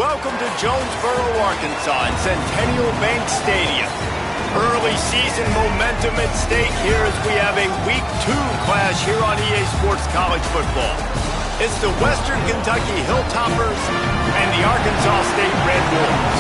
Welcome to Jonesboro, Arkansas, and Centennial Bank Stadium. Early season momentum at stake here as we have a Week 2 clash here on EA Sports College Football. It's the Western Kentucky Hilltoppers and the Arkansas State Red Wolves.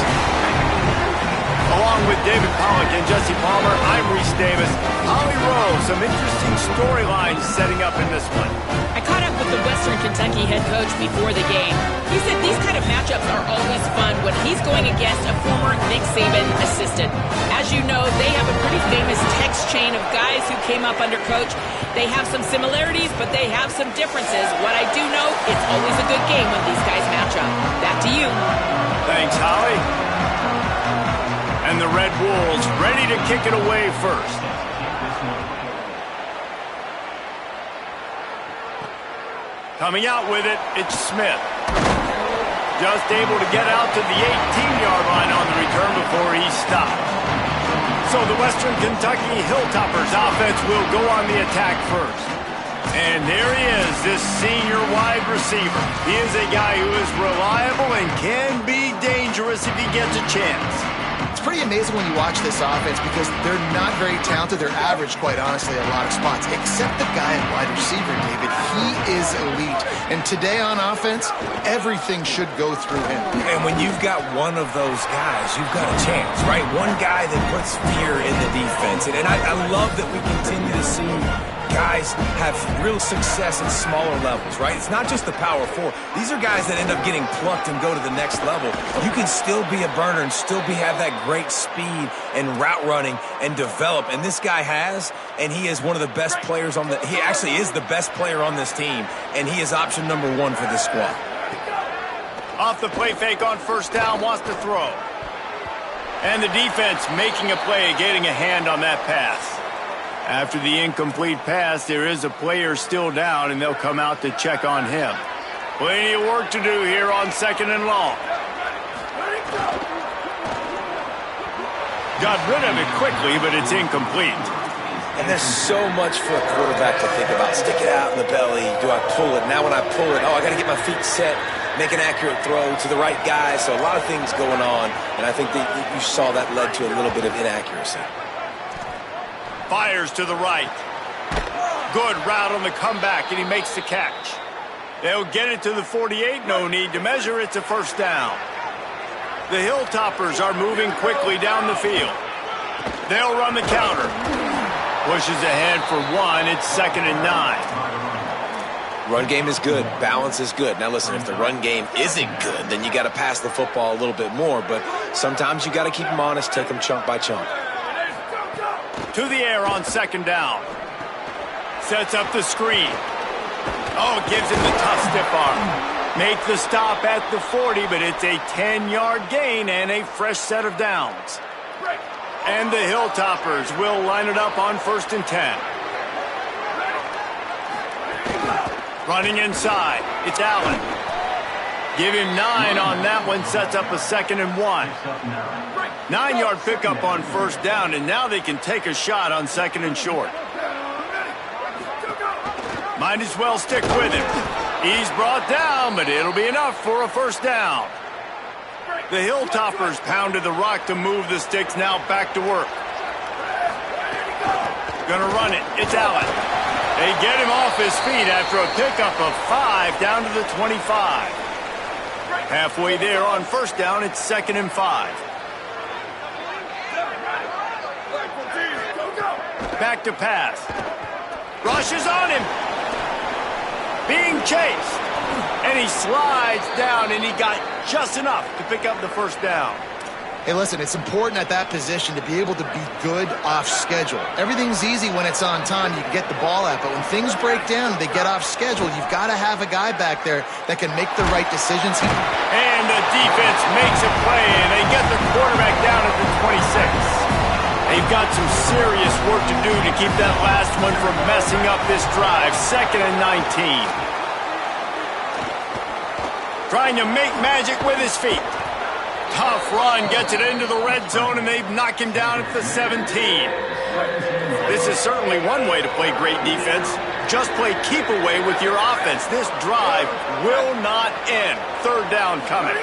Along with David Pollack and Jesse Palmer, I'm Reese Davis. Holly Rowe, some interesting storylines setting up in this one. I caught up with the Western Kentucky head coach before the game. He said these kind of matchups are always fun when he's going against a former Nick Saban assistant. As you know, they have a pretty famous text chain of guys who came up under coach. They have some similarities, but they have some differences. What I do know, it's always a good game when these guys match up. Back to you. Thanks, Holly. And the Red Wolves ready to kick it away first. Coming out with it, it's Smith. Just able to get out to the 18-yard line on the return before he's stopped. So the Western Kentucky Hilltoppers offense will go on the attack first. And there he is, this senior wide receiver. He is a guy who is reliable and can be dangerous if he gets a chance. It's pretty amazing when you watch this offense because they're not very talented. They're average, quite honestly, at a lot of spots, except the guy at wide receiver, David. He is elite. And today on offense, everything should go through him. And when you've got one of those guys, you've got a chance, right? One guy that puts fear in the defense. And I love that we continue to see guys have real success at smaller levels, right? It's not just the power four. These are guys that end up getting plucked and go to the next level. You can still be a burner and still have that great speed and route running and develop. And this guy has, and he is one of the best players on he actually is the best player on this team, and he is option number 1 for this squad. Off the play fake on first down, wants to throw. And the defense making a play, getting a hand on that pass. After the incomplete pass, there is a player still down, and they'll come out to check on him. Plenty of work to do here on 2nd and long. Got rid of it quickly, but it's incomplete. And there's so much for a quarterback to think about. Stick it out in the belly. Do I pull it? Now when I pull it, I got to get my feet set, make an accurate throw to the right guy. So a lot of things going on, and I think that you saw that led to a little bit of inaccuracy. Fires to the right. Good route on the comeback, and he makes the catch. They'll get it to the 48. No need to measure. It's a first down. The Hilltoppers are moving quickly down the field. They'll run the counter. Pushes ahead for 1. It's 2nd and 9. Run game is good. Balance is good. Now listen, if the run game isn't good, then you got to pass the football a little bit more. But sometimes you got to keep them honest, take them chunk by chunk. To the air on 2nd down. Sets up the screen. Oh, gives him the tough stiff arm. Make the stop at the 40, but it's a 10-yard gain and a fresh set of downs. And the Hilltoppers will line it up on 1st and 10. Running inside, it's Allen. Give him 9 on that one, sets up a 2nd and 1. 9-yard pickup on 1st down, and now they can take a shot on 2nd and short. Might as well stick with him. He's brought down, but it'll be enough for a 1st down. The Hilltoppers pounded the rock to move the sticks, now back to work. Gonna run it, it's Allen. They get him off his feet after a pickup of 5 down to the 25. Halfway there on 1st down, it's 2nd and 5. Back to pass. Rushes on him. Being chased. And he slides down, and he got just enough to pick up the 1st down. Hey, listen, it's important at that position to be able to be good off schedule. Everything's easy when it's on time. You can get the ball out. But when things break down, they get off schedule. You've got to have a guy back there that can make the right decisions. And the defense makes a play, and they get the quarterback down at the 26. They've got some serious work to do to keep that last one from messing up this drive. 2nd and 19. Trying to make magic with his feet. Tough run, gets it into the red zone, and they've knocked him down at the 17. This is certainly one way to play great defense. Just play keep away with your offense. This drive will not end. 3rd down coming.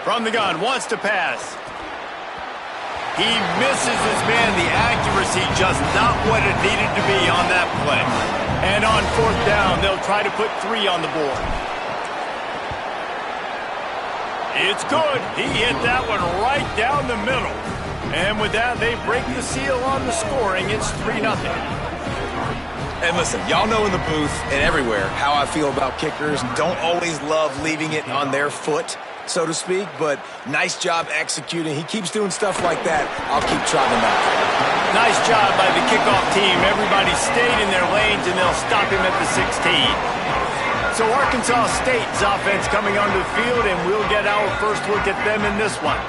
From the gun, wants to pass. He misses his man. The accuracy just not what it needed to be on that play. And on 4th down, they'll try to put 3 on the board. It's good. He hit that one right down the middle. And with that, they break the seal on the scoring. It's 3-0. And listen, y'all know in the booth and everywhere how I feel about kickers. Don't always love leaving it on their foot, so to speak, but nice job executing. He keeps doing stuff like that. I'll keep trying him out. Nice job by the kickoff team. Everybody stayed in their lanes, and they'll stop him at the 16. So Arkansas State's offense coming onto the field, and we'll get our first look at them in this one.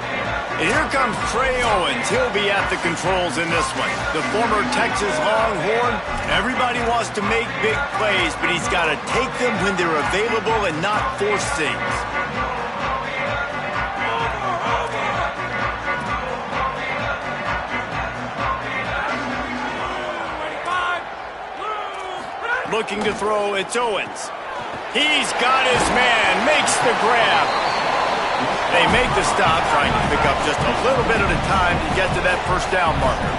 And here comes Trey Owens. He'll be at the controls in this one. The former Texas Longhorn. Everybody wants to make big plays, but he's got to take them when they're available and not force things. Looking to throw, it's Owens. He's got his man, makes the grab. They make the stop, trying to pick up just a little bit at a time to get to that 1st down marker.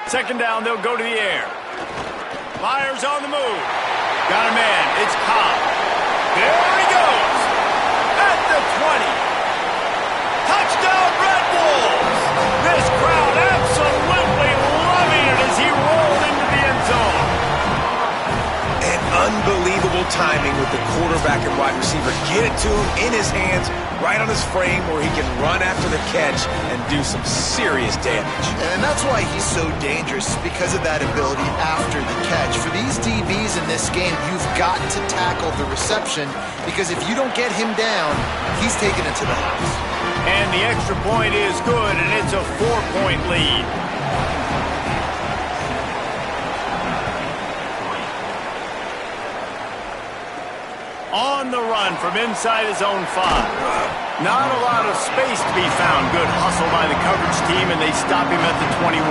Second down, they'll go to the air. Myers on the move. Got a man, it's Cobb. There he goes. At the 20. Touchdown, Red Wolves! This crowd absolutely loving it as he rolled into the end zone. And unbelievable timing with the quarterback and wide receiver. Get it to him in his hands, right on his frame where he can run after the catch and do some serious damage. And that's why he's so dangerous, because of that ability after the catch. For these DBs in this game, you've got to tackle the reception, because if you don't get him down, he's taking it to the house. And the extra point is good, and it's a 4-point lead. On the run from inside his own 5. Not a lot of space to be found. Good hustle by the coverage team, and they stop him at the 21.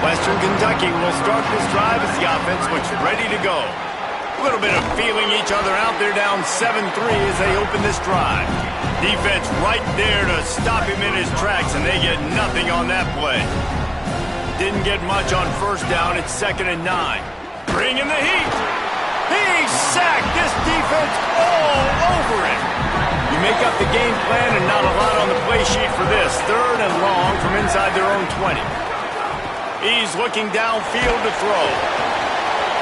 Western Kentucky will start this drive as the offense looks ready to go. A little bit of feeling each other out. They're down 7-3 as they open this drive. Defense right there to stop him in his tracks, and they get nothing on that play. Didn't get much on 1st down. It's 2nd and 9. Bring in the heat. He's sacked. This defense all over him. You make up the game plan and not a lot on the play sheet for this. 3rd and long from inside their own 20. He's looking downfield to throw.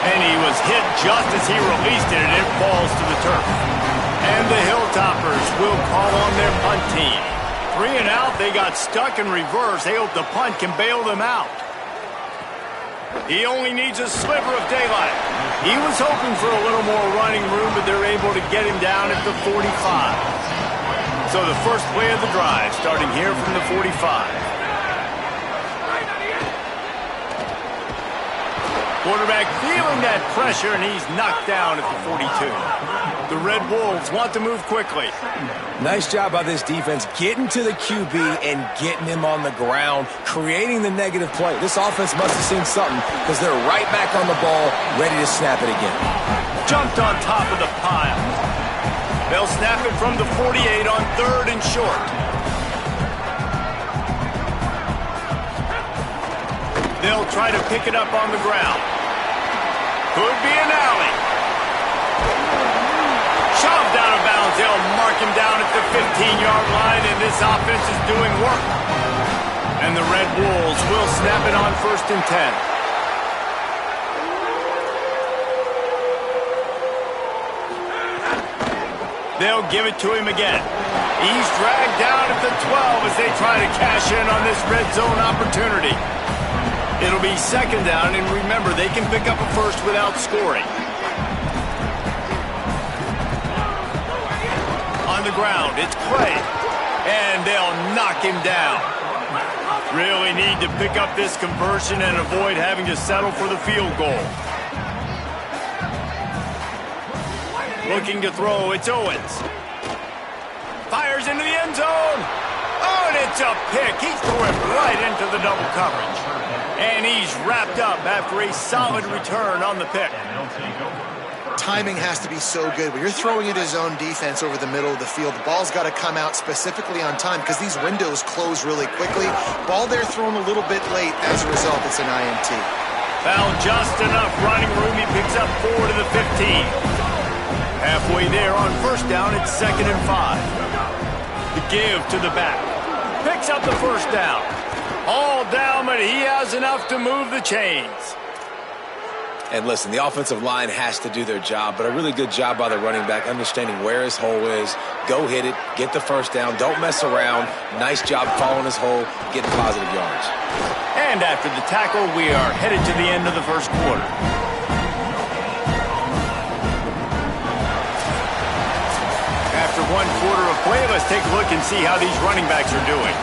And he was hit just as he released it, and it falls to the turf. And the Hilltoppers will call on their punt team. 3 and out, they got stuck in reverse. They hope the punt can bail them out. He only needs a sliver of daylight. He was hoping for a little more running room, but they're able to get him down at the 45. So the first play of the drive, starting here from the 45. Quarterback feeling that pressure, and he's knocked down at the 42. The Red Wolves want to move quickly. Nice job by this defense getting to the QB and getting him on the ground, creating the negative play. This offense must have seen something, because they're right back on the ball, ready to snap it again. Jumped on top of the pile. They'll snap it from the 48 on 3rd and short. They'll try to pick it up on the ground. Could be an alley. Shoved out of bounds. They'll mark him down at the 15-yard line, and this offense is doing work. And the Red Wolves will snap it on 1st and 10. They'll give it to him again. He's dragged down at the 12 as they try to cash in on this red zone opportunity. It'll be 2nd down, and remember, they can pick up a first without scoring. On the ground, it's Clay, and they'll knock him down. Really need to pick up this conversion and avoid having to settle for the field goal. Looking to throw, it's Owens. Fires into the end zone. Oh, and it's a pick. He threw it right into the double coverage. And he's wrapped up after a solid return on the pick. Timing has to be so good. When you're throwing it his own defense over the middle of the field, the ball's got to come out specifically on time because these windows close really quickly. Ball there thrown a little bit late. As a result, it's an INT. Found just enough running room. He picks up 4 to the 15. Halfway there on first down, it's 2nd and 5. The give to the back. Picks up the first down. All down, but he has enough to move the chains. And listen, the offensive line has to do their job, but a really good job by the running back understanding where his hole is. Go hit it, get the first down, don't mess around. Nice job following his hole, getting positive yards. And after the tackle, we are headed to the end of the first quarter. After 1 quarter of play, let's take a look and see how these running backs are doing.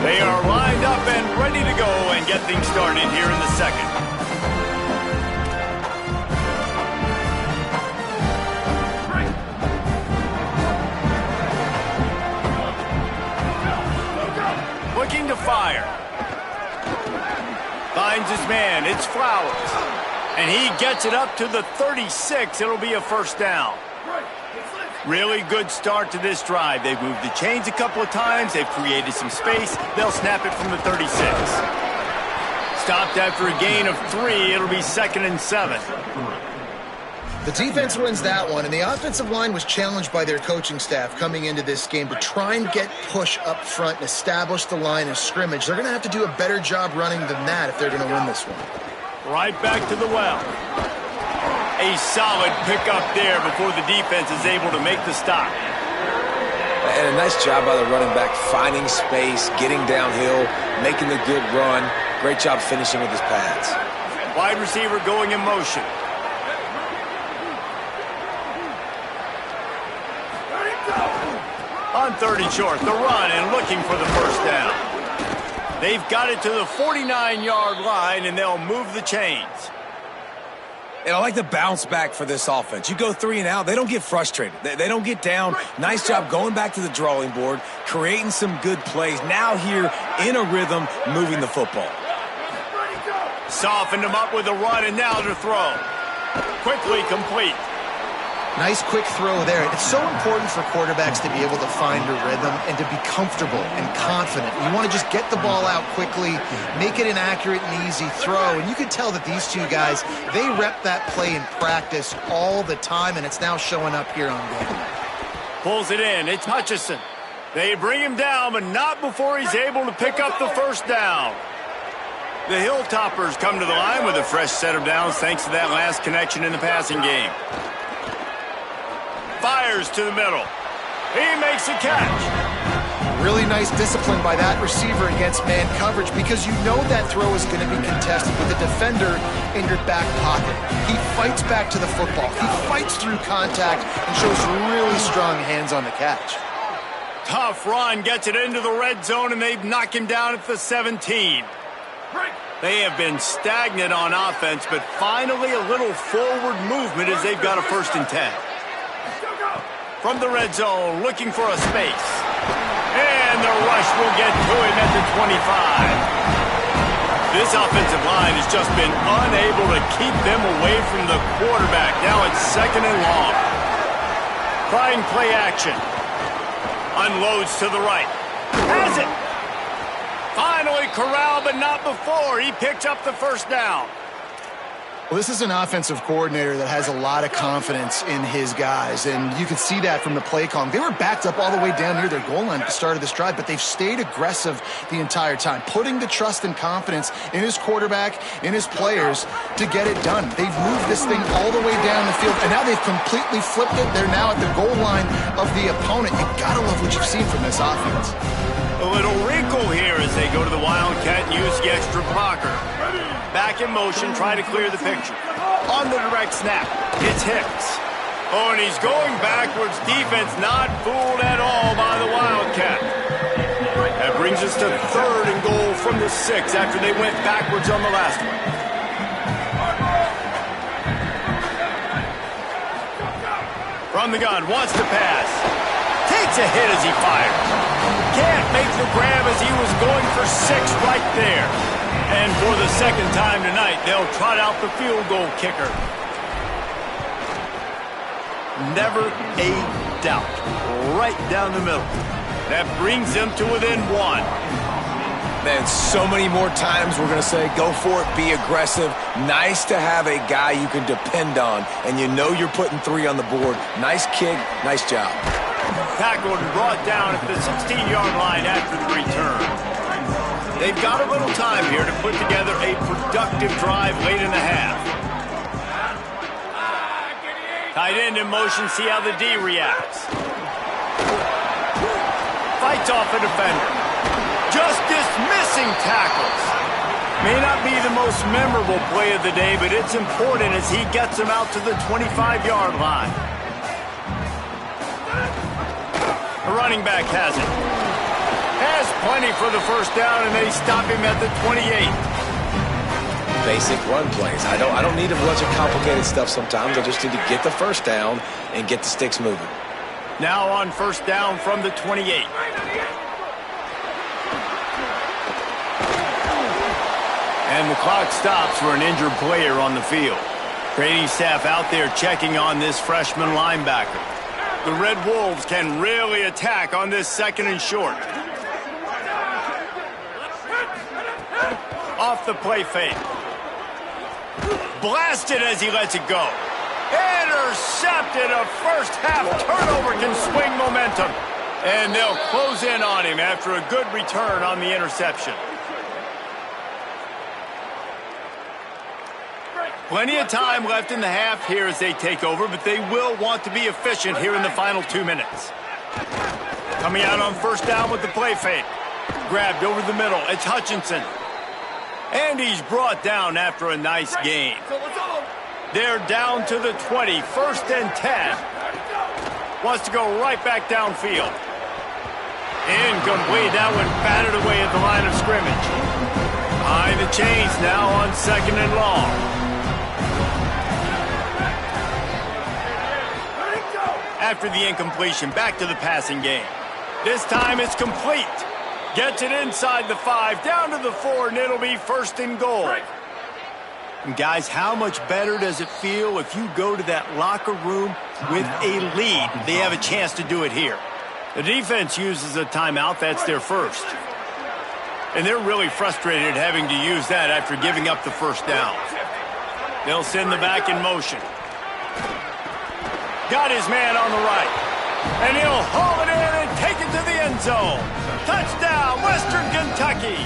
They are lined up and ready to go and get things started here in the second. Looking to fire. Finds his man. It's Flowers. And he gets it up to the 36. It'll be a first down. Really good start to this drive. They've moved the chains a couple of times. They've created some space. They'll snap it from the 36. Stopped after a gain of 3. It'll be 2nd and 7. The defense wins that one, and the offensive line was challenged by their coaching staff coming into this game to try and get push up front and establish the line of scrimmage. They're going to have to do a better job running than that if they're going to win this one. Right back to the well. A solid pickup there before the defense is able to make the stop. And a nice job by the running back, finding space, getting downhill, making the good run. Great job finishing with his pads. Wide receiver going in motion. On 30 short, the run and looking for the first down. They've got it to the 49-yard line, and they'll move the chains. And I like the bounce back for this offense. You go 3 and out, they don't get frustrated. They don't get down. Nice job going back to the drawing board, creating some good plays. Now here in a rhythm, moving the football. Softened him up with a run, and now to throw. Quickly complete. Nice quick throw there. It's so important for quarterbacks to be able to find a rhythm and to be comfortable and confident. You want to just get the ball out quickly, make it an accurate and easy throw. And you can tell that these two guys, they rep that play in practice all the time, and it's now showing up here on game. Pulls it in. It's Hutchison. They bring him down, but not before he's able to pick up the first down. The Hilltoppers come to the line with a fresh set of downs thanks to that last connection in the passing game. Fires to the middle. He makes a catch. Really nice discipline by that receiver against man coverage because you know that throw is going to be contested with a defender in your back pocket. He fights back to the football. He fights through contact and shows really strong hands on the catch. Tough run, gets it into the red zone, and they knock him down at the 17. They have been stagnant on offense, but finally a little forward movement as they've got a 1st and 10. From the red zone, looking for a space. And the rush will get to him at the 25. This offensive line has just been unable to keep them away from the quarterback. Now it's 2nd and long. Trying play action. Unloads to the right. Has it. Finally corralled, but not before. He picks up the first down. Well, this is an offensive coordinator that has a lot of confidence in his guys, and you can see that from the play calling. They were backed up all the way down near their goal line at the start of this drive, but they've stayed aggressive the entire time, putting the trust and confidence in his quarterback, in his players to get it done. They've moved this thing all the way down the field, and now they've completely flipped it. They're now at the goal line of the opponent. You gotta love what you've seen from this offense. A little wrinkle here as they go to the Wildcat and use the extra blocker. Back in motion, try to clear the picture. On the direct snap, it's Hicks. Oh, and he's going backwards. Defense not fooled at all by the Wildcat. That brings us to 3rd and goal from the 6 after they went backwards on the last one. From the gun, wants to pass. Takes a hit as he fires. Can't make the grab as he was going for 6 right there. And for the second time tonight, they'll trot out the field goal kicker. Never a doubt. Right down the middle. That brings them to within 1. Man, so many more times we're going to say, go for it, be aggressive. Nice to have a guy you can depend on, and you know you're putting 3 on the board. Nice kick, nice job. Tackled and brought down at the 16-yard line after the return. They've got a little time here to put together a productive drive late in the half. Tight end in motion, see how the D reacts. Fights off a defender. Just dismissing tackles. May not be the most memorable play of the day, but it's important as he gets him out to the 25-yard line. The running back has it. Has plenty for the first down, and they stop him at the 28. Basic run plays. I don't need a bunch of complicated stuff sometimes. I just need to get the first down and get the sticks moving. Now on first down from the 28. And the clock stops for an injured player on the field. Training staff out there checking on this freshman linebacker. The Red Wolves can really attack on this 2nd and short. Off the play fake. Blasted as he lets it go. Intercepted. A first half turnover can swing momentum. And they'll close in on him after a good return on the interception. Plenty of time left in the half here as they take over, but they will want to be efficient here in the final 2 minutes. Coming out on first down with the play fake. Grabbed over the middle. It's Hutchinson. And he's brought down after a nice gain. They're down to the 20, 1st and 10. Wants to go right back downfield. Incomplete. That one batted away at the line of scrimmage. Behind the chains now on 2nd and long. After the incompletion, back to the passing game. This time it's complete. Gets it inside the 5, down to the 4, and it'll be 1st and goal. And guys, how much better does it feel if you go to that locker room with a lead? They have a chance to do it here. The defense uses a timeout. That's their first. And they're really frustrated having to use that after giving up the first down. They'll send the back in motion. Got his man on the right. And he'll haul it in and take it to the end zone. Touchdown, Western Kentucky.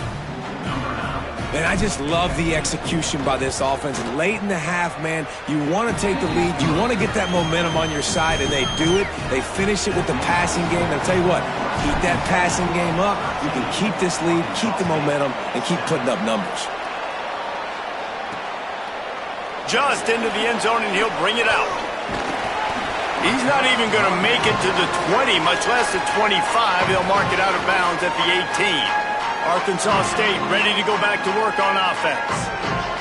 And I just love the execution by this offense. Late in the half, man, you want to take the lead. You want to get that momentum on your side, and they do it. They finish it with the passing game. And I'll tell you what, keep that passing game up. You can keep this lead, keep the momentum, and keep putting up numbers. Just into the end zone, and he'll bring it out. He's not even going to make it to the 20, much less the 25. They'll mark it out of bounds at the 18. Arkansas State ready to go back to work on offense.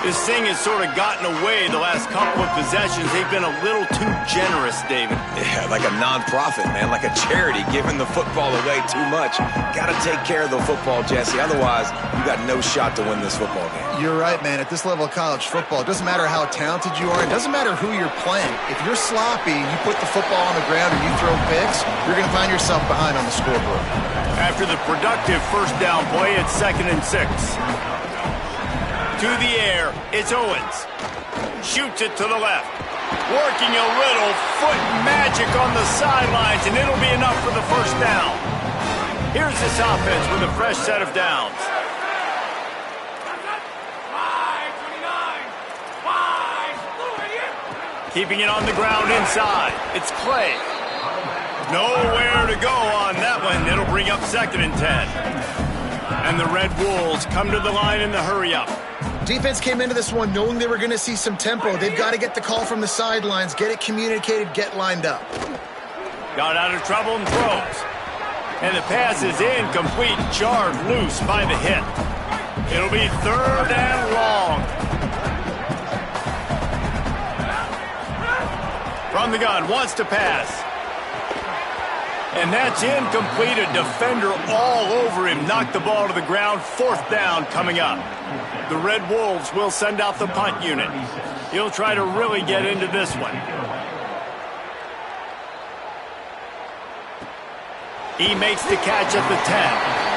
This thing has sort of gotten away the last couple of possessions. They've been a little too generous, David. Yeah, like a non-profit, man, like a charity, giving the football away too much. Got to take care of the football, Jesse. Otherwise, you got no shot to win this football game. You're right, man. At this level of college football, it doesn't matter how talented you are. It doesn't matter who you're playing. If you're sloppy, you put the football on the ground or you throw picks, you're going to find yourself behind on the scoreboard. After the productive first down play, it's 2nd and 6. To the air, it's Owens. Shoots it to the left. Working a little foot magic on the sidelines, and it'll be enough for the first down. Here's this offense with a fresh set of downs. Keeping it on the ground inside. It's Clay. Nowhere to go on that one. It'll bring up 2nd and 10. And the Red Wolves come to the line in the hurry-up. Defense came into this one knowing they were going to see some tempo. They've got to get the call from the sidelines, get it communicated, get lined up. Got out of trouble and throws. And the pass is incomplete, jarred loose by the hit. It'll be 3rd and long. From the gun, wants to pass. And that's incomplete. A defender all over him. Knocked the ball to the ground. 4th down coming up. The Red Wolves will send out the punt unit. He'll try to really get into this one. He makes the catch at the 10.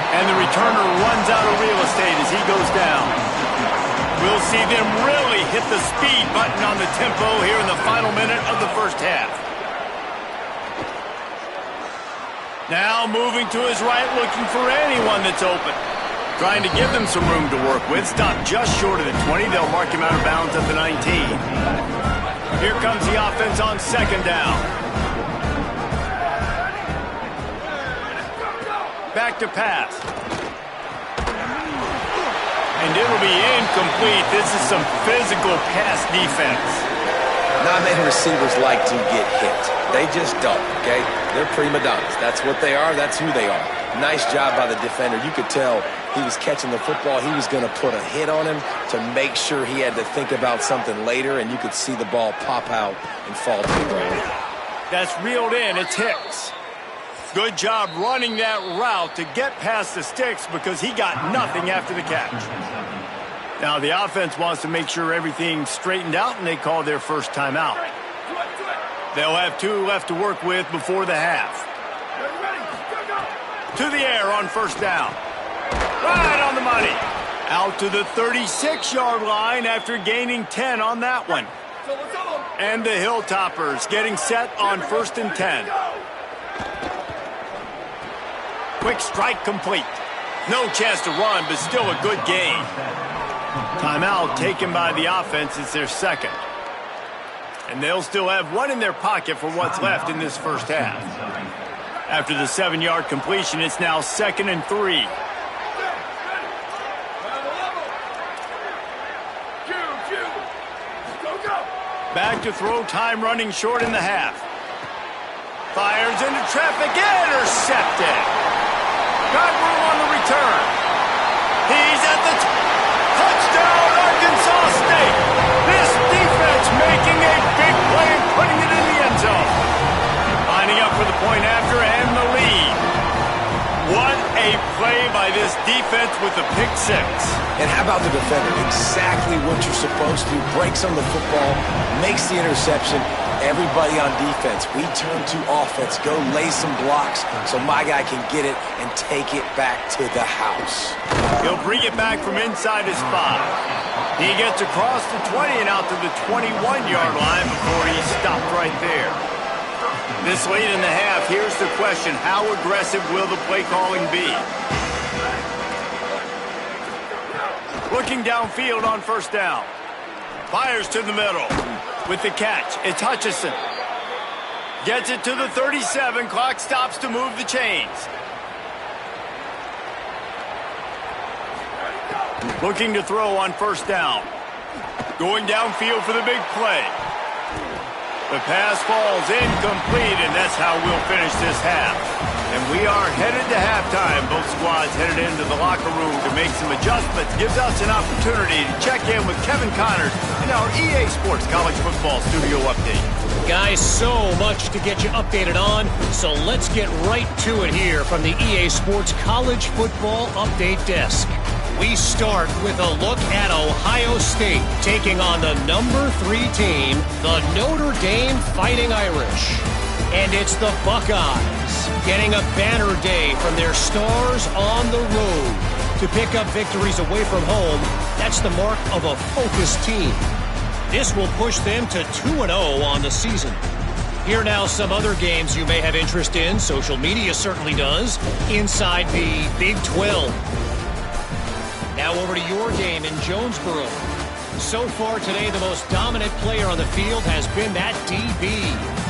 And the returner runs out of real estate as he goes down. We'll see them really hit the speed button on the tempo here in the final minute of the first half. Now moving to his right, looking for anyone that's open. Trying to give them some room to work with. Stopped just short of the 20. They'll mark him out of bounds at the 19. Here comes the offense on 2nd down. Back to pass. And it'll be incomplete. This is some physical pass defense. Not many receivers like to get hit. They just don't, okay? They're prima donnas. That's what they are. That's who they are. Nice job by the defender. You could tell he was catching the football. He was going to put a hit on him to make sure he had to think about something later, and you could see the ball pop out and fall to the ground. That's reeled in. It's Hicks. Good job running that route to get past the sticks because he got nothing after the catch. Now the offense wants to make sure everything's straightened out, and they call their first timeout. They'll have 2 left to work with before the half. To the air on 1st down. Right on the money. Out to the 36-yard line after gaining 10 on that one. And the Hilltoppers getting set on 1st and 10. Quick strike complete. No chance to run, but still a good gain. Timeout taken by the offense. It's their 2nd. And they'll still have 1 in their pocket for what's left in this first half. After the 7-yard completion, it's now 2nd and 3. Back to throw, time running short in the half. Fires into traffic, intercepted. Got room on the return. He's at the touchdown, Arkansas State. This defense making a big play and putting it in the end zone. Lining up for the point after and the lead. What a play by this defense with the pick 6. And how about the defender? Exactly what you're supposed to do. Breaks on the football, makes the interception. Everybody on defense, we turn to offense. Go lay some blocks so my guy can get it and take it back to the house. He'll bring it back from inside his 5. He gets across the 20 and out to the 21-yard line before he's stopped right there. This late in the half, here's the question. How aggressive will the play calling be? Looking downfield on 1st down. Fires to the middle. With the catch, it's Hutchison. Gets it to the 37. Clock stops to move the chains. Looking to throw on 1st down. Going downfield for the big play. The pass falls incomplete, and that's how we'll finish this half. And we are headed to halftime. Both squads headed into the locker room to make some adjustments. Gives us an opportunity to check in with Kevin Connors in our EA Sports College Football Studio Update. Guys, so much to get you updated on, so let's get right to it here from the EA Sports College Football Update Desk. We start with a look at Ohio State taking on the number 3 team, the Notre Dame Fighting Irish. And it's the Buckeyes getting a banner day from their stars on the road. To pick up victories away from home, that's the mark of a focused team. This will push them to 2-0 on the season. Here now some other games you may have interest in. Social media certainly does. Inside the Big 12. Now over to your game in Jonesboro. So far today, the most dominant player on the field has been that DB.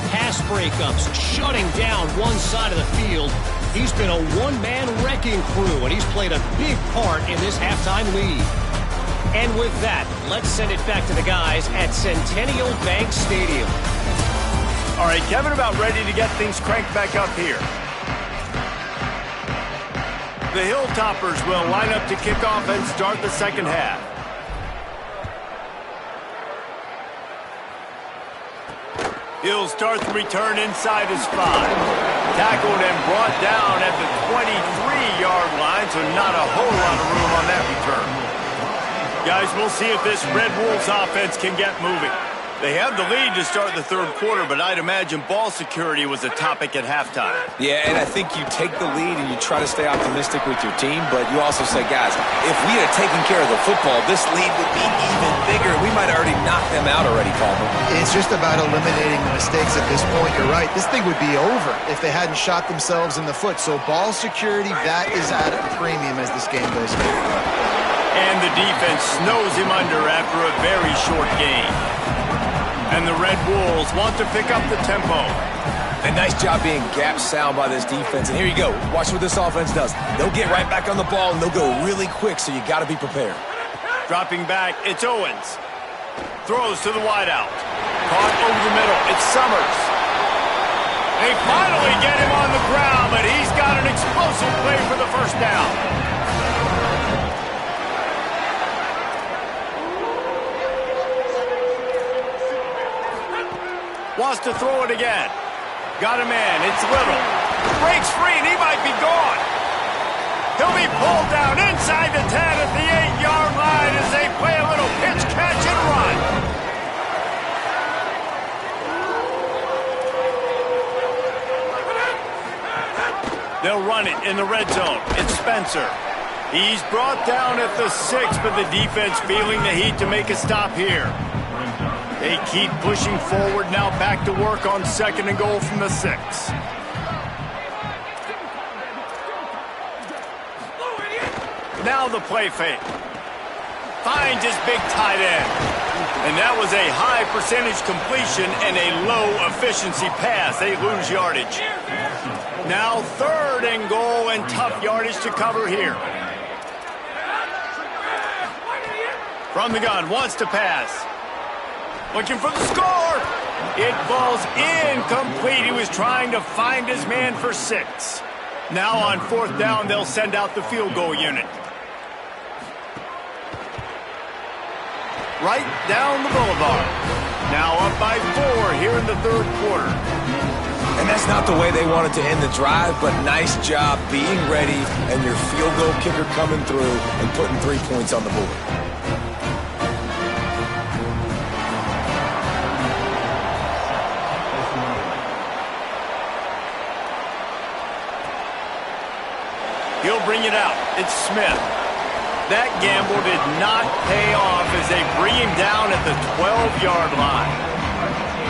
Pass breakups, shutting down one side of the field. He's been a one-man wrecking crew, and he's played a big part in this halftime lead. And with that, let's send it back to the guys at Centennial Bank Stadium. All right, Kevin, about ready to get things cranked back up here. The Hilltoppers will line up to kick off and start the second half. He'll start the return inside his 5. Tackled and brought down at the 23-yard line, so not a whole lot of room on that return. Guys, we'll see if this Red Wolves offense can get moving. They have the lead to start the third quarter, but I'd imagine ball security was a topic at halftime. Yeah, and I think you take the lead and you try to stay optimistic with your team, but you also say, guys, if we had taken care of the football, this lead would be even bigger. We might have already knocked them out already, Palmer. It's just about eliminating the mistakes at this point. You're right. This thing would be over if they hadn't shot themselves in the foot. So ball security, that is at a premium as this game goes on. And the defense snows him under after a very short game. And the Red Wolves want to pick up the tempo. A nice job being gap sound by this defense. And here you go. Watch what this offense does. They'll get right back on the ball, and they'll go really quick, so you got to be prepared. Dropping back, it's Owens. Throws to the wideout. Caught over the middle, it's Summers. They finally get him on the ground, but he's got an explosive play for the first down. Wants to throw it again. Got a man. It's Little. Breaks free, and he might be gone. He'll be pulled down inside the 10 at the 8-yard line as they play a little pitch, catch, and run. They'll run it in the red zone. It's Spencer. He's brought down at the 6, but the defense feeling the heat to make a stop here. They keep pushing forward, now back to work on 2nd and goal from the 6. Now the play fake. Finds his big tight end. And that was a high percentage completion and a low efficiency pass. They lose yardage. Now 3rd and goal and tough yardage to cover here. From the gun, wants to pass. Looking for the score. It falls incomplete. He was trying to find his man for 6. Now on 4th down, they'll send out the field goal unit. Right down the boulevard. Now up by 4 here in the third quarter. And that's not the way they wanted to end the drive, but nice job being ready and your field goal kicker coming through and putting 3 points on the board. He'll bring it out. It's Smith. That gamble did not pay off as they bring him down at the 12-yard line.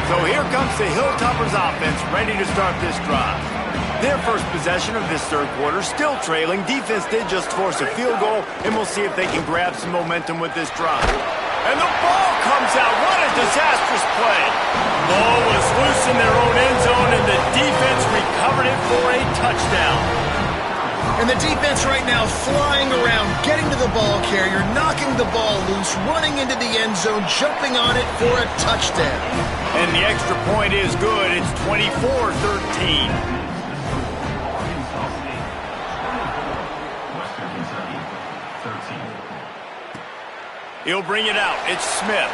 So here comes the Hilltoppers offense ready to start this drive. Their first possession of this third quarter, still trailing. Defense did just force a field goal, and we'll see if they can grab some momentum with this drive. And the ball comes out. What a disastrous play. Ball was loose in their own end zone, and the defense recovered it for a touchdown. And the defense right now flying around, getting to the ball carrier, knocking the ball loose, running into the end zone, jumping on it for a touchdown. And the extra point is good. It's 24-13. He'll bring it out. It's Smith.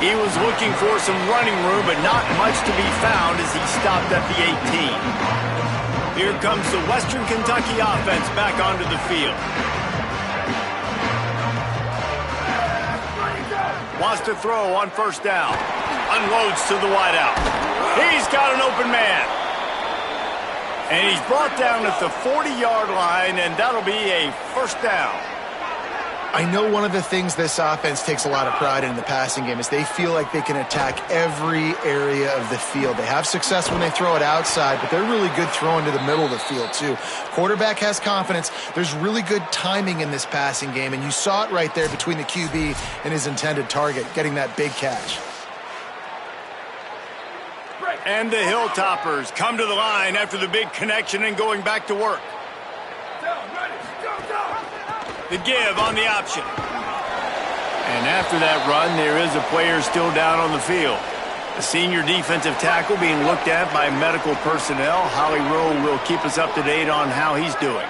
He was looking for some running room, but not much to be found as he stopped at the 18. Here comes the Western Kentucky offense back onto the field. Wants to throw on 1st down. Unloads to the wideout. He's got an open man. And he's brought down at the 40-yard line, and that'll be a 1st down. I know one of the things this offense takes a lot of pride in the passing game is they feel like they can attack every area of the field. They have success when they throw it outside, but they're really good throwing to the middle of the field too. Quarterback has confidence. There's really good timing in this passing game, and you saw it right there between the QB and his intended target, getting that big catch. And the Hilltoppers come to the line after the big connection and going back to work. The give on the option. And after that run, there is a player still down on the field. The senior defensive tackle being looked at by medical personnel. Holly Rowe will keep us up to date on how he's doing.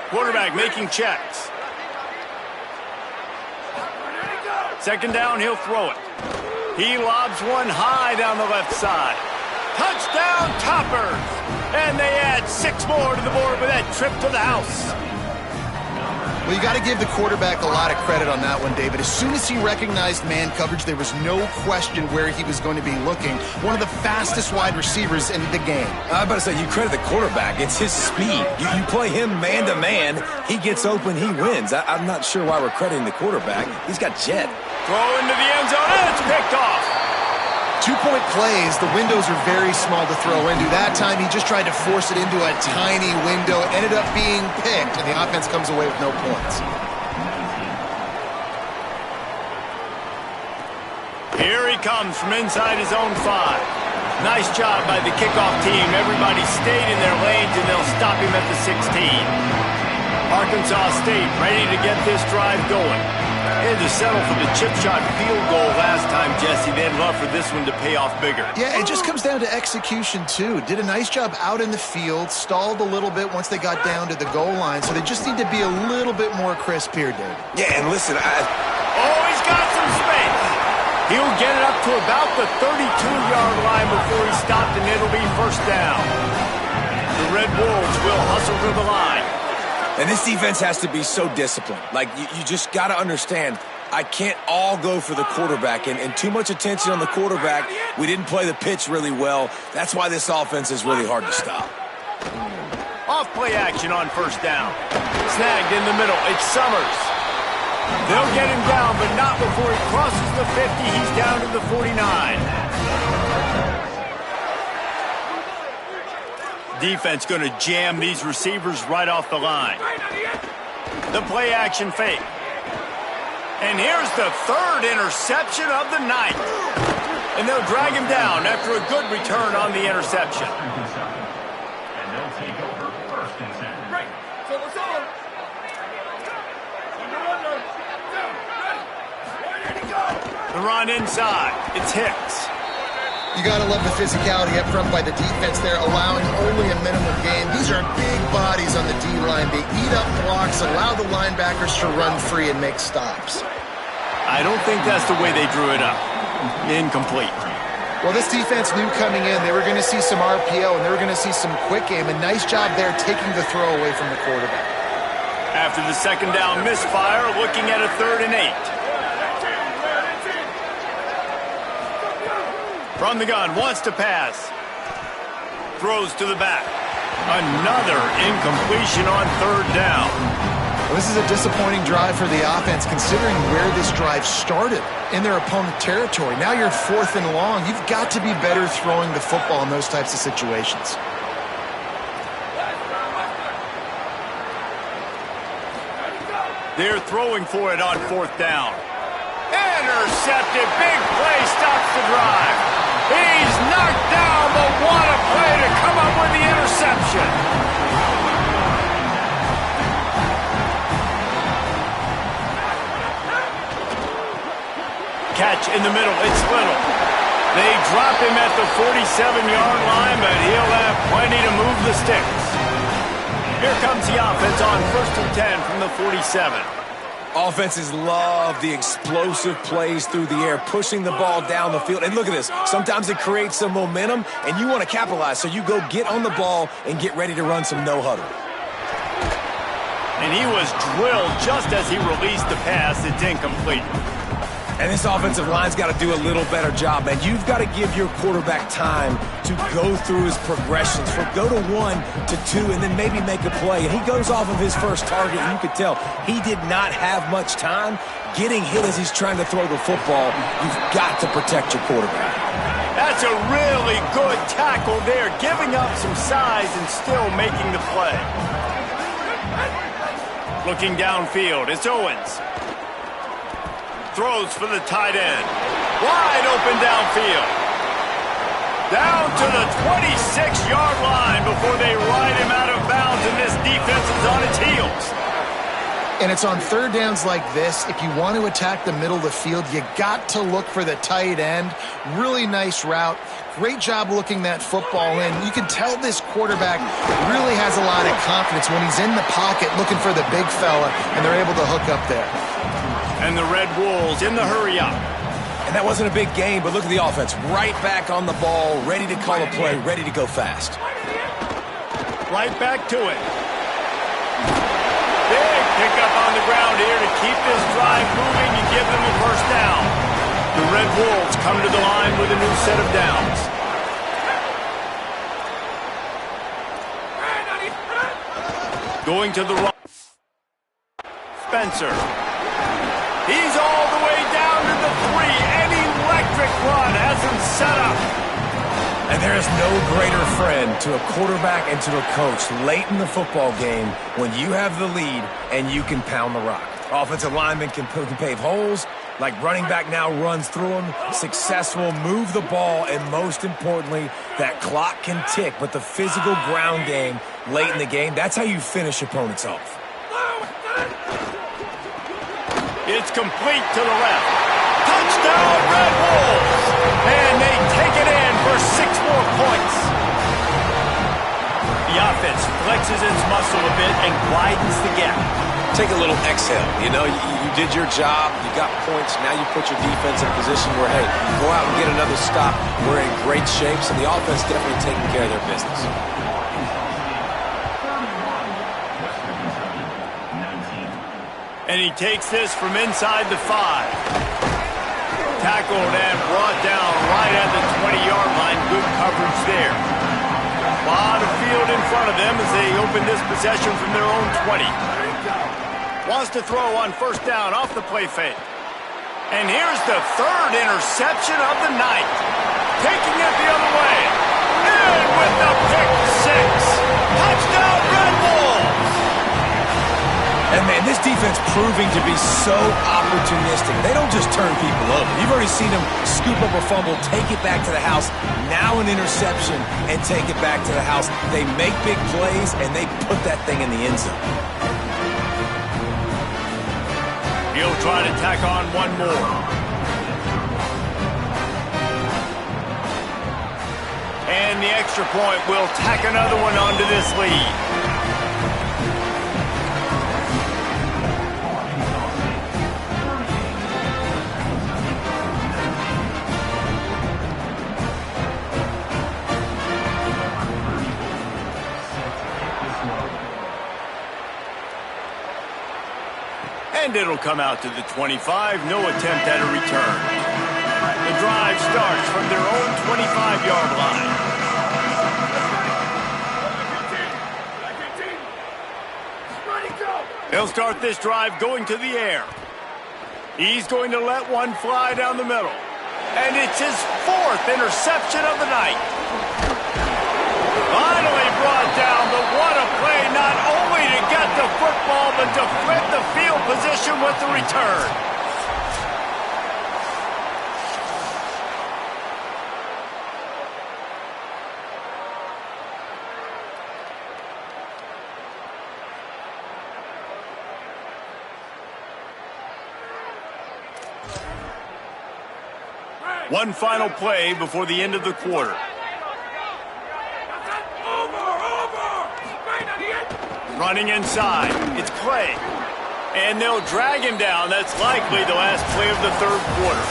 Quarterback making checks. Second down, he'll throw it. He lobs one high down the left side. Touchdown, Toppers! And they add 6 more to the board with that trip to the house. Well, you got to give the quarterback a lot of credit on that one, David. As soon as he recognized man coverage, there was no question where he was going to be looking. One of the fastest wide receivers in the game. I was about to say, you credit the quarterback. It's his speed. You play him man-to-man, he gets open, he wins. I'm not sure why we're crediting the quarterback. He's got jet. Throw into the end zone, and it's picked off. 2-point plays, the windows are very small to throw into. That time, he just tried to force it into a tiny window. Ended up being picked, and the offense comes away with no points. Here he comes from inside his own 5. Nice job by the kickoff team. Everybody stayed in their lanes, and they'll stop him at the 16. Arkansas State ready to get this drive going. They had to settle for the chip shot field goal last time, Jesse. They'd love for this one to pay off bigger. Yeah, it just comes down to execution, too. Did a nice job out in the field, stalled a little bit once they got down to the goal line, so they just need to be a little bit more crisp here, David. Yeah, and listen, Oh, he's got some space. He'll get it up to about the 32-yard line before he's stopped, and it'll be first down. The Red Wolves will hustle to the line. And this defense has to be so disciplined. Like, you just got to understand, I can't all go for the quarterback. And too much attention on the quarterback. We didn't play the pitch really well. That's why this offense is really hard to stop. Off play action on first down. Snagged in the middle. It's Summers. They'll get him down, but not before he crosses the 50. He's down to the 49. Defense going to jam these receivers right off the line. The play action fake. And here's the 3rd interception of the night. And they'll drag him down after a good return on the interception. And they'll take over first and 10. Right. So it's on. The run inside. It's Hicks. You got to love the physicality up front by the defense there, allowing only a minimum gain. These are big bodies on the D-line. They eat up blocks, allow the linebackers to run free and make stops. I don't think that's the way they drew it up. Incomplete. Well, this defense knew coming in they were going to see some RPO and they were going to see some quick game. A nice job there taking the throw away from the quarterback. After the second down misfire, looking at a 3rd and 8. From the gun, wants to pass. Throws to the back. Another incompletion on 3rd down. Well, this is a disappointing drive for the offense considering where this drive started in their opponent territory. Now you're 4th and long. You've got to be better throwing the football in those types of situations. They're throwing for it on 4th down. Intercepted. Big play stops the drive. He's knocked down, but what a play to come up with the interception. Catch in the middle. It's Little. They drop him at the 47-yard line, but he'll have plenty to move the sticks. Here comes the offense on 1st and 10 from the 47. Offenses love the explosive plays through the air, pushing the ball down the field. And look at this. Sometimes it creates some momentum, and you want to capitalize. So you go get on the ball and get ready to run some no-huddle. And he was drilled just as he released the pass. It's incomplete. And this offensive line's got to do a little better job, man. You've got to give your quarterback time to go through his progressions, from go to 1 to 2, and then maybe make a play. And he goes off of his first target, and you could tell he did not have much time getting hit as he's trying to throw the football. You've got to protect your quarterback. That's a really good tackle there, giving up some size and still making the play. Looking downfield, it's Owens. Throws for the tight end. Wide open downfield. Down to the 26-yard line before they ride him out of bounds, and this defense is on its heels. And it's on third downs like this, if you want to attack the middle of the field, you got to look for the tight end. Really nice route. Great job looking that football in. You can tell this quarterback really has a lot of confidence when he's in the pocket looking for the big fella, and they're able to hook up there. And the Red Wolves in the hurry up. And that wasn't a big game, but look at the offense. Right back on the ball, ready to call a play, ready to go fast. Right back to it. Big pickup on the ground here to keep this drive moving and give them a first down. The Red Wolves come to the line with a new set of downs. Going to the right. Spencer. He's all the way down to the 3. An electric run has him set up. And there is no greater friend to a quarterback and to a coach late in the football game when you have the lead and you can pound the rock. Offensive linemen can pave holes, like running back now runs through them, successful, move the ball, and most importantly, that clock can tick. But the physical ground game late in the game, that's how you finish opponents off. It's complete to the left. Touchdown, Red Wolves! And they take it in for 6 more points. The offense flexes its muscle a bit and widens the gap. Take a little exhale. You know, you did your job. You got points. Now you put your defense in a position where, hey, go out and get another stop. We're in great shape, so the offense definitely taking care of their business. And he takes this from inside the 5. Tackled and brought down right at the 20-yard line. Good coverage there. A lot of field in front of them as they open this possession from their own 20. Wants to throw on first down off the play fake. And here's the 3rd interception of the night. Taking it the other way. And with the pick 6. Touchdown, Red Wolves! And, man, this defense proving to be so opportunistic. They don't just turn people over. You've already seen them scoop up a fumble, take it back to the house, now an interception, and take it back to the house. They make big plays, and they put that thing in the end zone. He'll try to tack on one more. And the extra point will tack another one onto this lead. And it'll come out to the 25. No attempt at a return. The drive starts from their own 25-yard line. They'll start this drive going to the air. He's going to let one fly down the middle. And it's his 4th interception of the night. Finally brought down, but what a play, not only to get the football, but to flip the field position with the return. One final play before the end of the quarter. Running inside. It's Clay. And they'll drag him down. That's likely the last play of the 3rd quarter.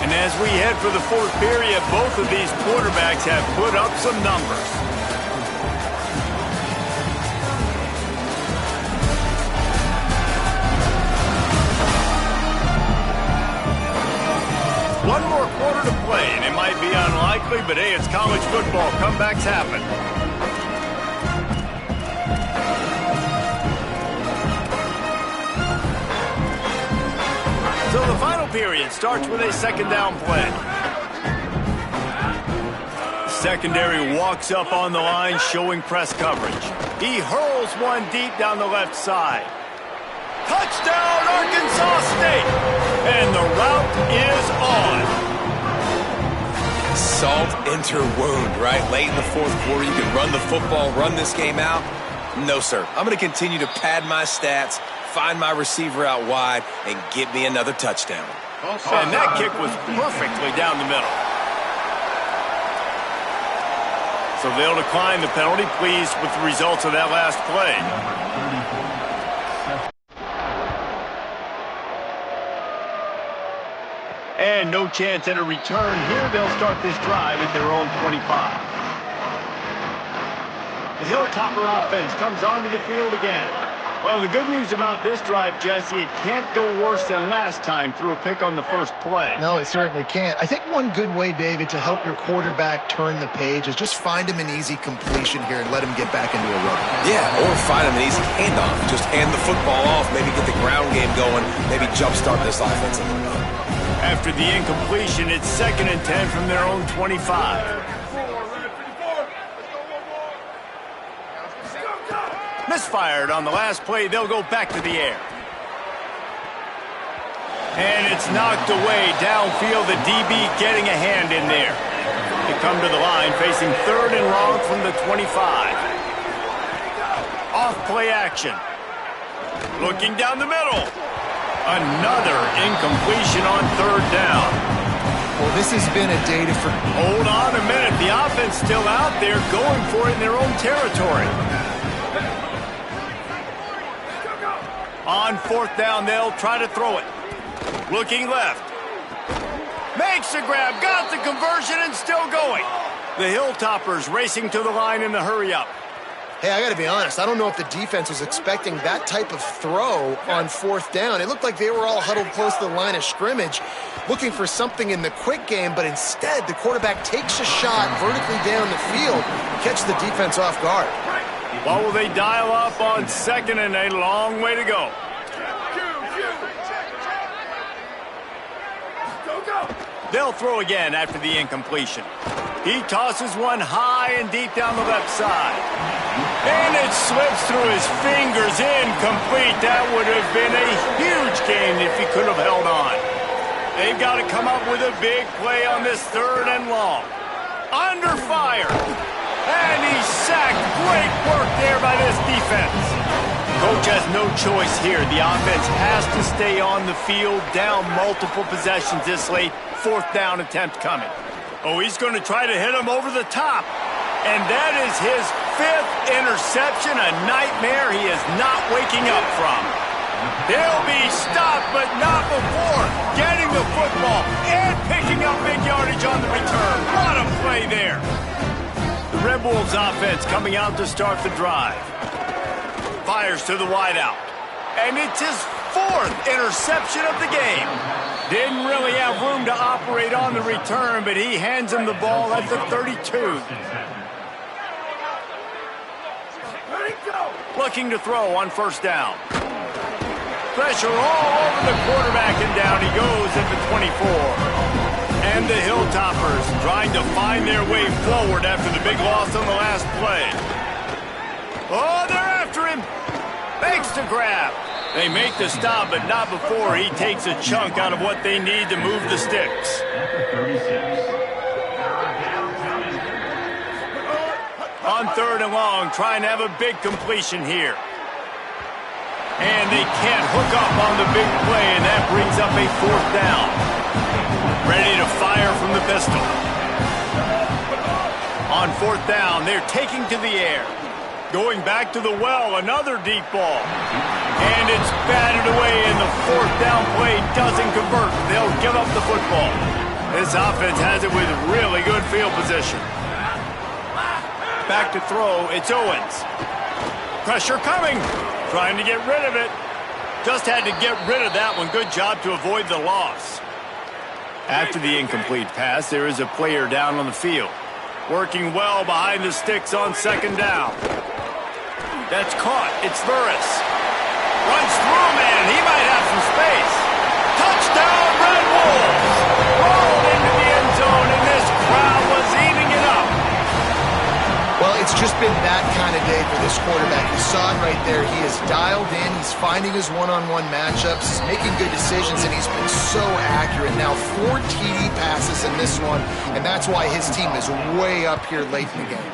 And as we head for the 4th period, both of these quarterbacks have put up some numbers. One more quarter to play, and it might be unlikely, but hey, it's college football. Comebacks happen. So the final period starts with a 2nd down play. Secondary walks up on the line, showing press coverage. He hurls one deep down the left side. Touchdown, Arkansas State! And the route is on. Salt into wound, right? Late in the 4th quarter, you can run the football, run this game out. No, sir. I'm going to continue to pad my stats, find my receiver out wide, and get me another touchdown. And that kick was perfectly down the middle. So they'll decline the penalty, pleased with the results of that last play. And no chance at a return here. They'll start this drive at their own 25. The Hilltopper offense comes onto the field again. Well, the good news about this drive, Jesse, it can't go worse than last time through a pick on the first play. No, it certainly can't. I think one good way, David, to help your quarterback turn the page is just find him an easy completion here and let him get back into a rhythm. Yeah, or find him an easy handoff. Just hand the football off, maybe get the ground game going, maybe jumpstart this offense a little bit. After the incompletion, it's 2nd and 10 from their own 25. Misfired on the last play. They'll go back to the air. And it's knocked away downfield. The DB getting a hand in there. They come to the line facing 3rd and long from the 25. Off play action. Looking down the middle. Another incompletion on 3rd down. Well, this has been a day to Hold on a minute. The offense still out there going for it in their own territory. On 4th down, they'll try to throw it. Looking left. Makes the grab, got the conversion, and still going. The Hilltoppers racing to the line in the hurry-up. Hey, I got to be honest. I don't know if the defense was expecting that type of throw on 4th down. It looked like they were all huddled close to the line of scrimmage, looking for something in the quick game, but instead the quarterback takes a shot vertically down the field, catch the defense off guard. What will they dial up on 2nd and a long way to go? They'll throw again after the incompletion. He tosses one high and deep down the left side. And it slips through his fingers, incomplete. That would have been a huge gain if he could have held on. They've got to come up with a big play on this 3rd and long. Under fire. And he's sacked. Great work there by this defense. Coach has no choice here. The offense has to stay on the field, down multiple possessions this late. 4th down attempt coming. Oh, he's going to try to hit him over the top. And that is his 5th interception, a nightmare he is not waking up from. He'll be stopped, but not before getting the football and picking up big yardage on the return. What a play there. The Red Wolves offense coming out to start the drive. Fires to the wideout. And it's his 4th interception of the game. Didn't really have room to operate on the return, but he hands him the ball at the 32. Looking to throw on 1st down. Pressure all over the quarterback, and down he goes at the 24. And the Hilltoppers trying to find their way forward after the big loss on the last play. Oh, they're after him. Makes the grab. They make the stop, but not before he takes a chunk out of what they need to move the sticks. On 3rd and long, trying to have a big completion here. And they can't hook up on the big play, and that brings up a 4th down. Ready to fire from the pistol. On 4th down, they're taking to the air. Going back to the well, another deep ball. And it's batted away, and the 4th down play doesn't convert. They'll give up the football. This offense has it with really good field position. Back to throw, it's Owens. Pressure coming. Trying to get rid of it. Just had to get rid of that one. Good job to avoid the loss. After the incomplete pass, there is a player down on the field. Working well behind the sticks on 2nd down. That's caught. It's Burris. Runs through, man. He might have some space. Touchdown, Red Wolves. Rolled into the end zone, and this crowd was eating it up. Well, it's just been that kind of day for this quarterback. You saw it right there. He is dialed in. He's finding his one-on-one matchups. He's making good decisions, and he's been so accurate. Now 4 TD passes in this one, and that's why his team is way up here late in the game.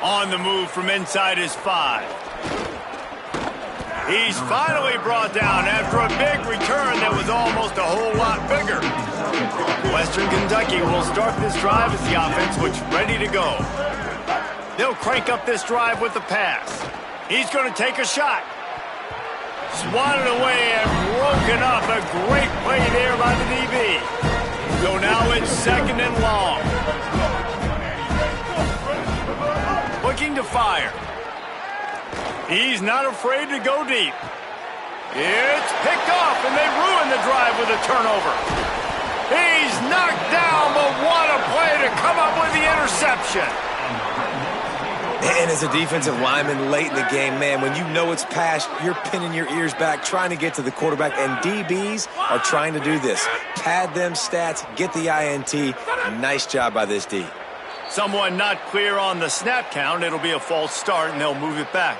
On the move from inside his 5. He's finally brought down after a big return that was almost a whole lot bigger. Western Kentucky will start this drive as the offense looks ready to go. They'll crank up this drive with the pass. He's going to take a shot. Swatted away and broken up. A great play there by the DB. So now it's 2nd and long. Looking to fire. He's not afraid to go deep. It's picked off, and they ruin the drive with a turnover. He's knocked down, but what a play to come up with the interception. And as a defensive lineman late in the game, man, when you know it's past, you're pinning your ears back, trying to get to the quarterback, and DBs are trying to do this. Pad them stats, get the INT. Nice job by this D. Someone not clear on the snap count. It'll be a false start, and they'll move it back.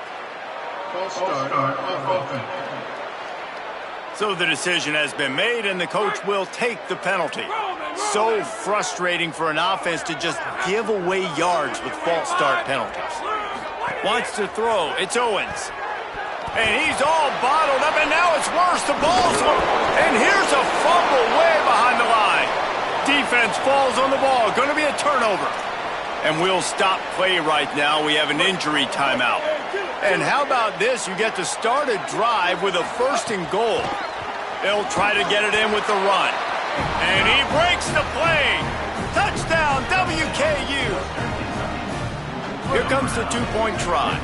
False start on offense. So the decision has been made, and the coach will take the penalty. So frustrating for an offense to just give away yards with false start penalties. Wants to throw. It's Owens. And he's all bottled up, and now it's worse. The ball's... And here's a fumble way behind the line. Defense falls on the ball. Going to be a turnover. And we'll stop play right now. We have an injury timeout. And how about this? You get to start a drive with a 1st and goal. They'll try to get it in with the run. And he breaks the play. Touchdown, WKU. Here comes the 2-point try.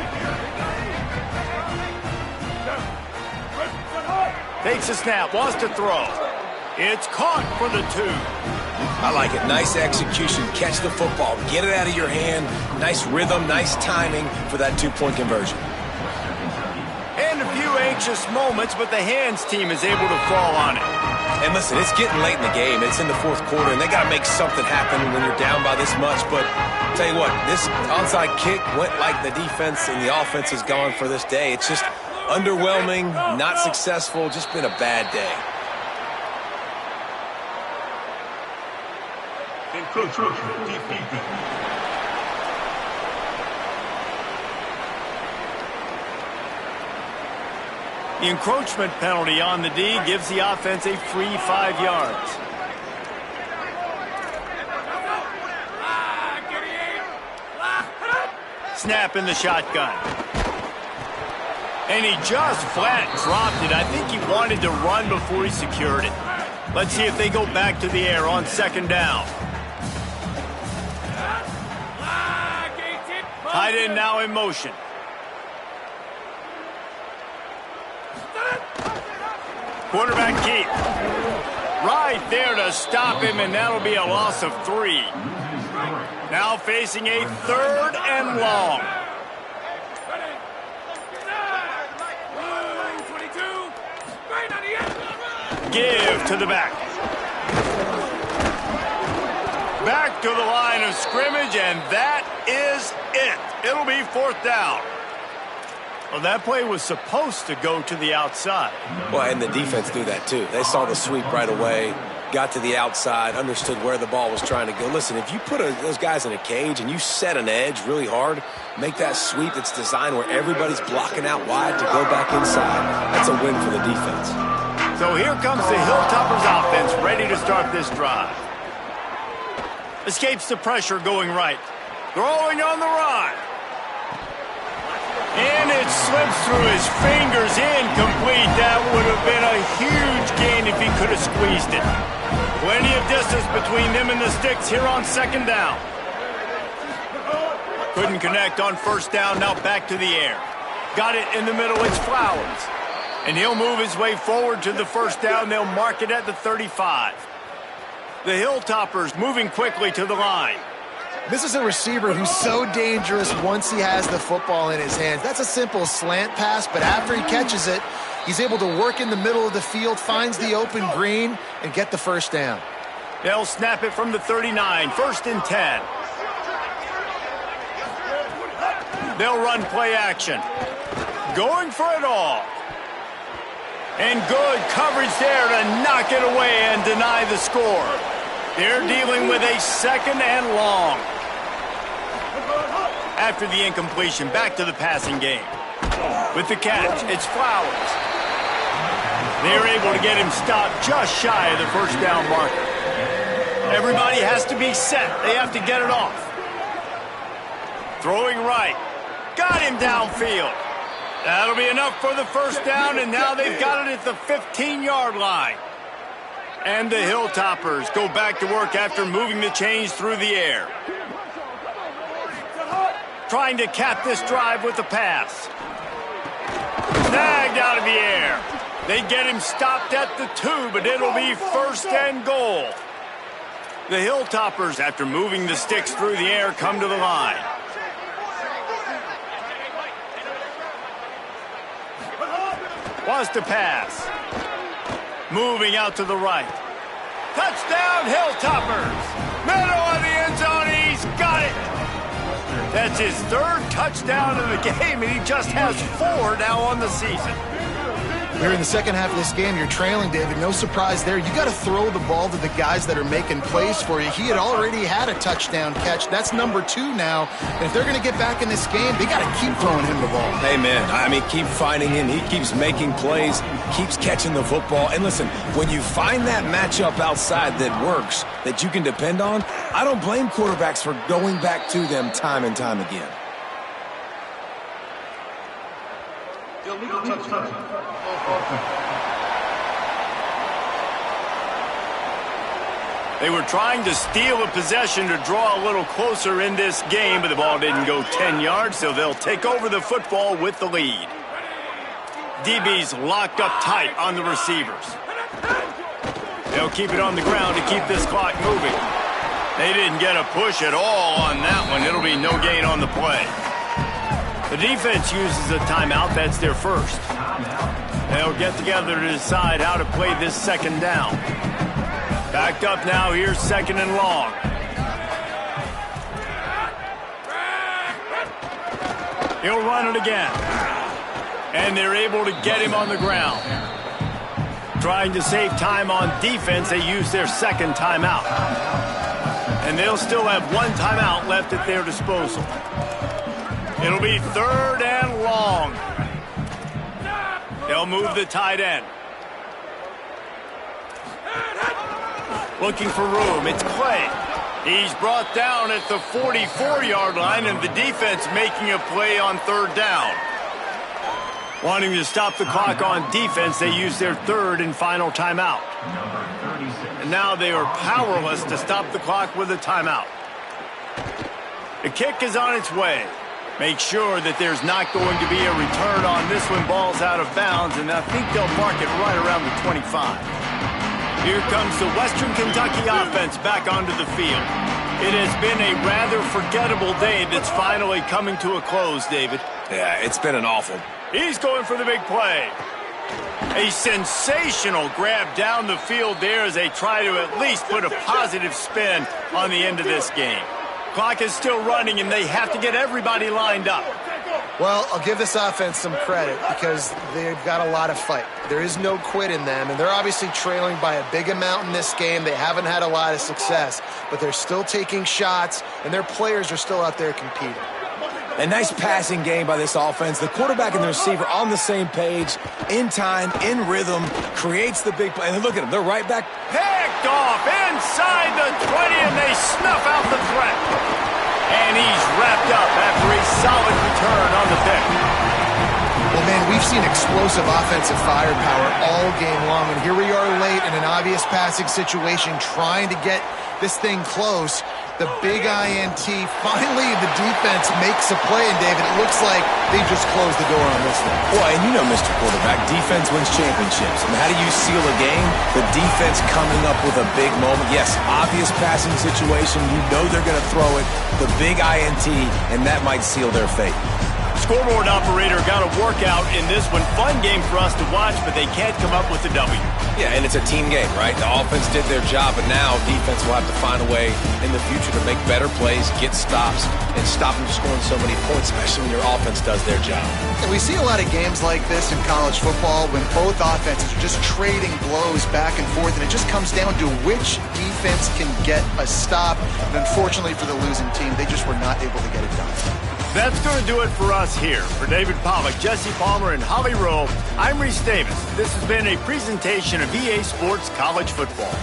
Takes a snap, wants to throw. It's caught for the 2. I like it. Nice execution. Catch the football. Get it out of your hand. Nice rhythm, nice timing for that 2-point conversion. And a few anxious moments, but the hands team is able to fall on it. And listen, it's getting late in the game. It's in the 4th quarter, and they got to make something happen when you're down by this much. But tell you what, this onside kick went like the defense and the offense is gone for this day. It's just underwhelming, not successful, just been a bad day. Encroachment, deep defense. The encroachment penalty on the D gives the offense a free 5 yards. Snap in the shotgun. And he just flat dropped it. I think he wanted to run before he secured it. Let's see if they go back to the air on 2nd down. Tight end now in motion. Quarterback keep. Right there to stop him, and that'll be a loss of 3. Now facing a 3rd and long. Give to the back. Back to the line of scrimmage, and that is it. It'll be 4th down. Well, that play was supposed to go to the outside. Well, and the defense knew that too. They saw the sweep right away, got to the outside, understood where the ball was trying to go. Listen, if you put those guys in a cage and you set an edge really hard, make that sweep that's designed where everybody's blocking out wide to go back inside, that's a win for the defense. So here comes the Hilltoppers offense, ready to start this drive. Escapes the pressure going right. Throwing on the run. And it slips through his fingers, incomplete. That would have been a huge gain if he could have squeezed it. Plenty of distance between them and the sticks here on 2nd down. Couldn't connect on 1st down, now back to the air. Got it in the middle, it's Flowers. And he'll move his way forward to the 1st down. They'll mark it at the 35. The Hilltoppers moving quickly to the line. This is a receiver who's so dangerous once he has the football in his hands. That's a simple slant pass, but after he catches it, he's able to work in the middle of the field, finds the open green, and get the 1st down. They'll snap it from the 39, 1st and 10. They'll run play action. Going for it all. And good coverage there to knock it away and deny the score. They're dealing with a 2nd and long. After the incompletion, back to the passing game. With the catch, it's Flowers. They're able to get him stopped just shy of the first down marker. Everybody has to be set. They have to get it off. Throwing right. Got him downfield. That'll be enough for the first down, and now they've got it at the 15-yard line. And the Hilltoppers go back to work after moving the chains through the air. Trying to cap this drive with a pass. Snagged out of the air. They get him stopped at the 2, but it'll be first and goal. The Hilltoppers, after moving the sticks through the air, come to the line. Wants to pass. Moving out to the right. Touchdown, Hilltoppers. Middle of the end zone, he's got it. That's his third touchdown of the game, and he just has 4 now on the season. Here in the second half of this game, you're trailing, David. No surprise there. You got to throw the ball to the guys that are making plays for you. He had already had a touchdown catch. That's number 2 now. And if they're going to get back in this game, they got to keep throwing him the ball. Amen. I mean, keep finding him. He keeps making plays, keeps catching the football. And listen, when you find that matchup outside that works, that you can depend on, I don't blame quarterbacks for going back to them time and time again. They were trying to steal a possession to draw a little closer in this game, but the ball didn't go 10 yards, so they'll take over the football with the lead. DB's locked up tight on the receivers. They'll keep it on the ground to keep this clock moving. They didn't get a push at all on that one. It'll be no gain on the play. The defense uses a timeout. That's their first. They'll get together to decide how to play this second down. Backed up now. Here's second and long. He'll run it again. And they're able to get him on the ground. Trying to save time on defense, they use their second timeout. And they'll still have 1 timeout left at their disposal. It'll be third and long. They'll move the tight end. Looking for room. It's Clay. He's brought down at the 44-yard line, and the defense making a play on third down. Wanting to stop the clock on defense, they use their third and final timeout. And now they are powerless to stop the clock with a timeout. The kick is on its way. Make sure that there's not going to be a return on this one. Ball's out of bounds, and I think they'll mark it right around the 25. Here comes the Western Kentucky offense back onto the field. It has been a rather forgettable day that's finally coming to a close, David. Yeah, it's been an awful. He's going for the big play. A sensational grab down the field there as they try to at least put a positive spin on the end of this game. Clock is still running, and they have to get everybody lined up. Well, I'll give this offense some credit because they've got a lot of fight. There is no quit in them, and they're obviously trailing by a big amount in this game. They haven't had a lot of success, but they're still taking shots, and their players are still out there competing. A nice passing game by this offense. The quarterback and the receiver on the same page, in time, in rhythm, creates the big play. And look at them. They're right back. Picked off inside the 20, and they snuff out the threat. And he's wrapped up after a solid return on the pick. Well, man, we've seen explosive offensive firepower all game long, and here we are late in an obvious passing situation trying to get this thing close. The big INT, finally the defense makes a play, and David, it looks like they just closed the door on this one. Well, and you know, Mr. Quarterback, defense wins championships. And how do you seal a game? The defense coming up with a big moment. Yes, obvious passing situation. You know they're going to throw it. The big INT, and that might seal their fate. Scoreboard operator got a workout in this one. Fun game for us to watch, but they can't come up with the W. Yeah, and it's a team game, right? The offense did their job, but now defense will have to find a way in the future to make better plays, get stops, and stop them from scoring so many points, especially when your offense does their job. And we see a lot of games like this in college football when both offenses are just trading blows back and forth, and it just comes down to which defense can get a stop. And unfortunately for the losing team, they just were not able to get it done. That's going to do it for us here. For David Pollack, Jesse Palmer, and Holly Rowe, I'm Reese Davis. This has been a presentation of EA Sports College Football.